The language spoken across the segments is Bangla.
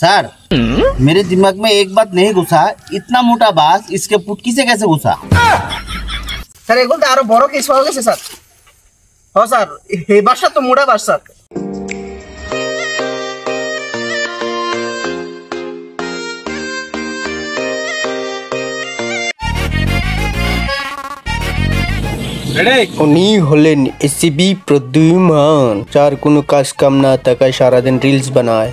सर मेरे दिमाग में एक बात नहीं घुसा, इतना मोटा बास इसके पुटकी से कैसे घुसा? স্যার এগুলো তো আরো বড় কেস পাওয়া গেছে স্যার। হ্যাঁ স্যার, এই বাসটা তো মোটা বাস স্যার। উনি হলেন এসিবি প্রদ্যুমান, যার কোনো কাজ কাম না থাকায় সারাদিন রিলস বানায়।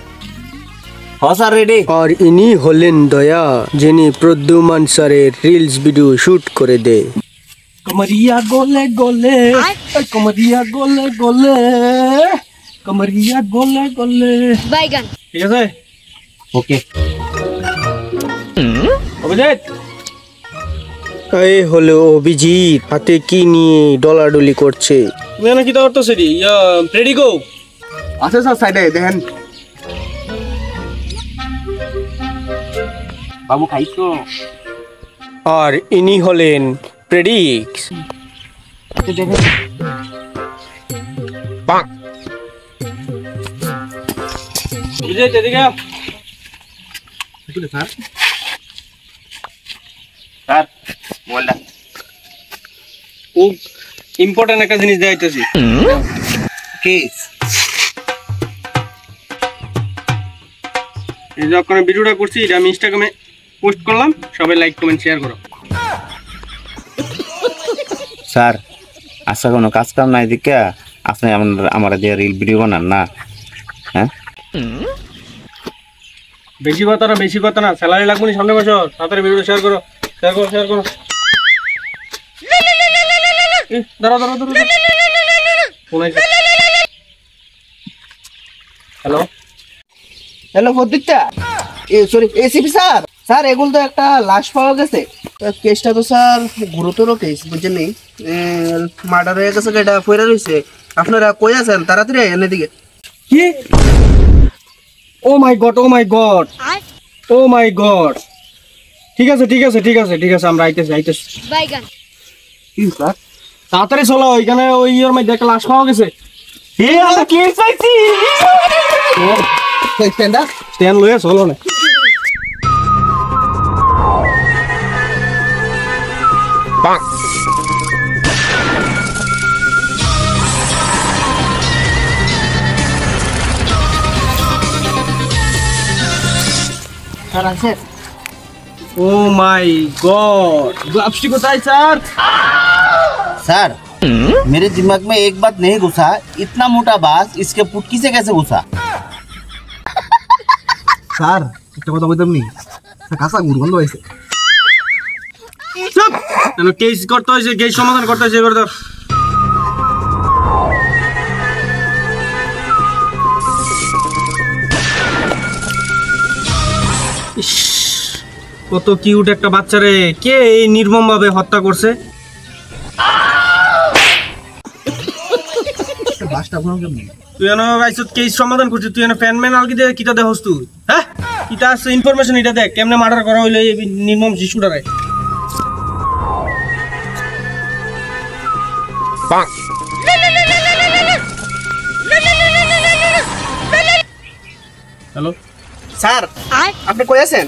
हाँ सर रेडी। আর ইনি হলেন দয়া, যিনি প্রদ্যুমান স্যারের রিলস ভিডিও শুট করে দেয়। कमरिया गोले गोले, कमरिया गोले गोले, कमरिया गोले गोले। बैगन ঠিক আছে ओके। অভিজিৎ এই হলো অভিজিৎ, হাতে কি নিয়ে ডলাডলি করছে। তুমি না কি তো করতেছ রে? Ready go. আচ্ছা স্যার, সাইডে দেখেন। बाबू खाइस तो। আর ইনি হলেন প্রেডিক্স। অভিজিৎ এদিকে আও। सर सर बोल रहा। খুব ইম্পর্টেন্ট একটা জিনিস দেখাইতেছি। केस এই যখন ভিডিওটা করছি এটা আমি ইনস্টাগ্রামে পোস্ট করলাম, সবাই লাইক কমেন্ট শেয়ার করো। सर আচ্ছা কোনো কাজ কাম নাই দিকে আপনি আমার যে রিল ভিডিও বানান না? হ্যাঁ বেশি কথা না, স্যালারি লাগবে না সামনে বছর। তাড়াতাড়ি ভিডিও শেয়ার করো, শেয়ার করো। দাঁড়াও হ্যালো হ্যালো প্রদীপটা, সরি এসিপি স্যার। স্যার এগুলো তো একটা লাশ পাওয়া গেছে। কেসটা তো স্যার গুরুতর কেস, বুঝছেন নি? মার্ডার হয়ে গেছে, এটা পয়রা রয়েছে। আপনারা কই আছেন? তাড়াতাড়ি আইন এদিকে। কি? ও মাই গড, ও মাই গড, ও মাই গড। ঠিক আছে আমরা আইতেছি। बैगन কি স্যার? তাড়াতাড়ি চলো, ওইখানে ওই ইয়ের মধ্যে একটা লাশ পাওয়া গেছে। স্ট্যান্ড লয়ে চলো না। স্যার আছে? ও মাই গড, গ্লাভসটি কোথায় স্যার? सर मेरे दिमाग में एक बात नहीं घुसा, इतना मोटा बास इसके पुटकी से कैसे घुसा? স্যার একটা কথা বলতাম নি, কাঁচা গুড়গন্ধ হয়েছে। চুপ! কেস করতে হয়েছে, কেস সমাধান করতে হয়েছে, করে দাও। ইস, কত কিউট একটা বাচ্চারে কে এই নির্মম ভাবে হত্যা করছে। বাসটা ঘুরাম কেমনি? তুই এনে আইছত কেস সমাধান করছিস, তুই এনে ফ্যানম্যান আলকি দে কিটা দেখছ তুই? হ্যাঁ কিটা আছে ইনফরমেশন, এটা দেখ কেমনে মার্ডার করা হইলো এই নির্মম শিশুটারে। হ্যালো স্যার আপনি কই আছেন?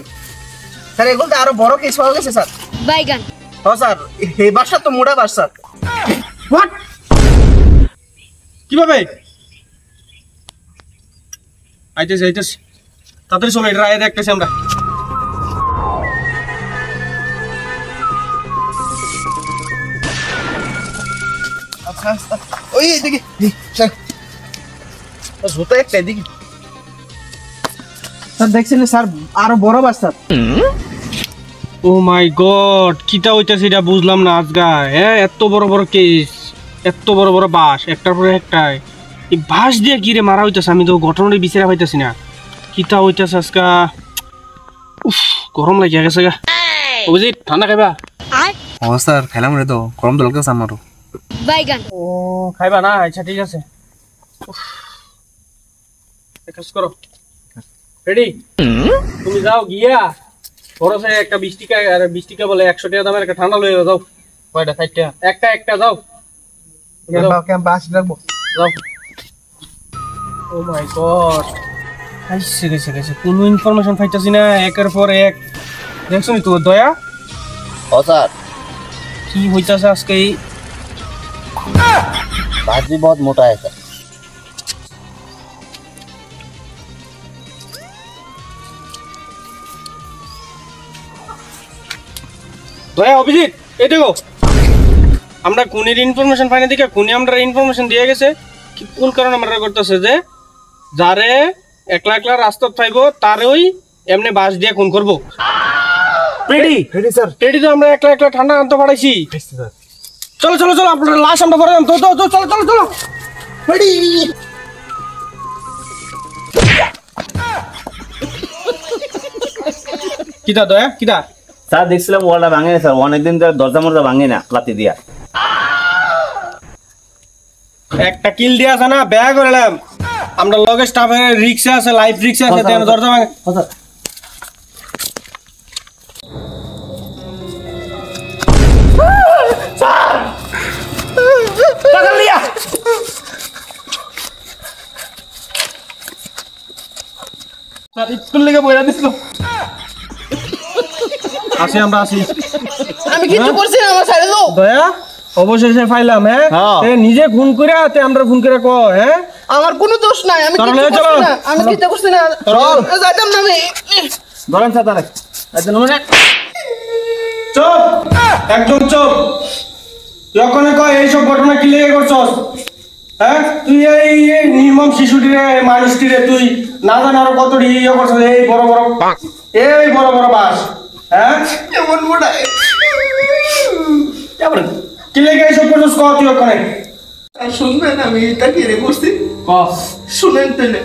স্যার এগুলো তো আরো বড় কেস পাওয়া গেছে স্যার। बैगन হ্যাঁ স্যার, এই বাসটা তো মোটা বাস স্যার। হোয়াট? কিভাবে? আইতেছি তাড়াতাড়ি চলো, এটা রায় দেখতেছি আমরা। আচ্ছা ওই এদিকে স্যার, জুতো একটা এদিকে। স্যার দেখছেন স্যার, আরো বড় বাস স্যার। ও মাই গড, কিটা হইতাছে এটা বুঝলাম না আজগা। হ্যাঁ এত বড় কেস, এত বড় বাস, একটার পরে একটাই। এই বাস দিয়ে কি রে মারা হইতাছে? আমি তো ঘটনাটা বিচারা পাইতাছি না, কিটা হইতাছে আজকা। উফ গরম লাগিয়া গেছে গা। অভিজিৎ ঠান্ডা খাইবা? ও স্যার খাইলাম রে, তো গরম তো লাগতেছে আমারও। बैगन ও খাইবা না? আচ্ছা ঠিক আছে। এক কাজ করো, রেডি? তুমি যাও গিয়া খরচে একটা 20 টাকা বলে 100 টাকা দামের একটা ঠান্ডা লয়ে যাও। কয়টা? 60 টাকা। একটা যাও বাস রাখবো। যাও। ও মাই গড, আইসে গেছে কোনো ইনফরমেশন পাইতাছি না, একের পর এক। দেখছো নি তো দয়া ও স্যার, কি হইতাছে আজকে? এই बात भी बहुत मोटा है सर। দয়া অভিজিৎ, এই দেখো আমরা কোনের ইনফরমেশন পাই না, দেখে কোনে আমরা ইনফরমেশন দিয়ে গেছে কি কোন কারণে আমরা করতেছে যে যারে একলা একলা রাস্তা পাইব তারই এমনি বাস দিয়ে খুন করব। রেডি রেডি স্যার, রেডি তো আমরা একলা একলা ঠান্ডা আনতে পারাইছি। চলো চলো চলো, আপনার লাশ আমরা পরে তো তো চলো চলো চলো রেডি। কিটা দয়া কিটা? স্যার দেখছিলাম ওয়ালটা ভাঙে না স্যার, অনেকদিন ধরে দরজা মরজা ভাঙে না লাতি দিয়া। একটা কিল দিয়ে আছে না, ব্যাগ করলাম আমরা লগে স্টাফের রিক্সা আছে, লাইফ রিক্সা আছে, দেন দরজা ভাঙে। স্কুল লেগে বইরা দিছিল। আসি আমরা আসি। আমি কিছু করছি না, আমার সাইডে দাও। দয়া অবশেষে ফাইলাম। হ্যাঁ তে নিজে ফোন করে তে আমরা ফোন করে কো। হ্যাঁ আমার কোনো দোষ নাই, আমি কিছু করছি না, আমি কিছু করছি না। চল যাইতাম না আমি। ধরেন স্যার তারে একজন মানে চুপ, একদম চুপ। তুই ওখানে কয় এইসব ঘটনা কি লেগে করছস? হ্যাঁ তুই এই নির্মম শিশুটিরে মানুষটিরে তুই না জানি আরো কত ইয়ে করছস। এই বড় বড় বাস। হ্যাঁ এমন মোটা কি লেগে এইসব করছস? ক তুই ওখানে আর শুনবেন আমি এটা কি রে করছি? ক শুনেন তাহলে।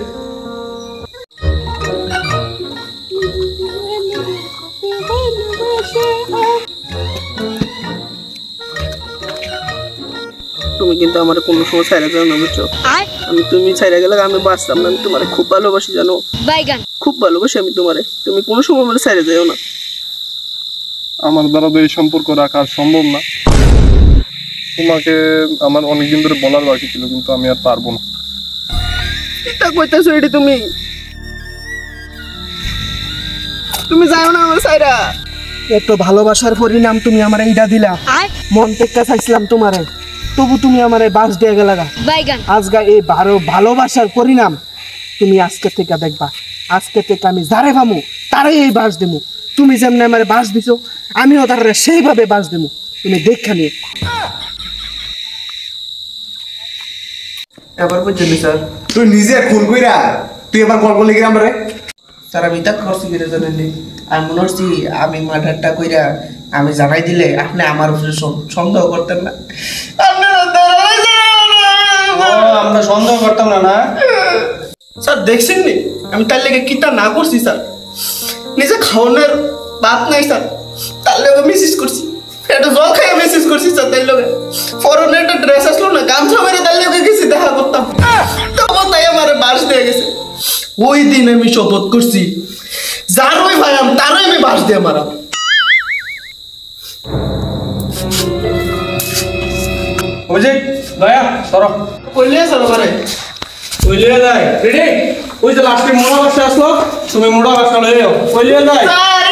তুমি কিন্তু আমার কোনো সময় ছাইরা যাও না, বুঝছো? আমি তুমি ছাইরা গেলে আমি বাঁচতাম না। আমি তোমার খুব ভালোবাসি জানো, বাইগান খুব ভালোবাসি আমি তোমারে। তুমি কোনো সময় আমার ছাইরা যাও না। আমার দ্বারা তো এই সম্পর্ক রাখা আর সম্ভব না। তোমাকে আমার অনেকদিন ধরে বলার বাকি ছিল, কিন্তু আমি আর পারবো না। এটা কইতাছো এটি তুমি? তুমি যাও না আমার ছাইরা। এত ভালোবাসার পরিণাম তুমি আমার এইটা দিলা। মন থেকে চাইছিলাম তোমারে, তবু তুমি আমার বাস দিয়ে গেলা। বাইগান আজকে এই ভালোবাসার পরিণাম তুমি আজকে থেকে দেখবা। আজকে থেকে আমি যারে ভামু তারাই এই বাস দেবো। তুমি যেমন আমার বাস দিছো, আমিও তারা সেইভাবে বাস দেবো। তুমি দেখা নিয়ে এবার বুঝলি স্যার? তুই নিজে খুন কইরা তুই এবার কল করলি কিরাম রে? স্যার আমি তা করছি কিনা জানেননি? আমি মনে করছি আমি মার্ডারটা কইরা আমি জানাই দিলে আপনি আমার উপরে সন্দেহ করতেন না। আমরা সন্দেহ করতাম না। না স্যার দেখছেন নি আমি তার লেগে কিতা না করছি স্যার? নিজে খাওয়ানোর বাদ নাই স্যার, তার লেগে মেসেজ করছি। একটা জল খাইয়ে মেসেজ করছি স্যার। তাই লগে ফরনে একটা ড্রেস আসলো না, গামছা মেরে তার লেগে গেছি দেখা করতাম। তখন তাই আমার বাস দিয়ে গেছে। ওই দিন আমি শপথ করছি যারই ভাই আমি তারই আমি বাস দিয়ে মারাম। অভিজিৎ দয়া সরো কইলে স্যার আমারে কইলে যায়। রেডি ওই যে লাস্টে মোড়া বাসটা আসলো, তুমি মোড়া বাসটা লয়ে যাও। কইলে যায় স্যার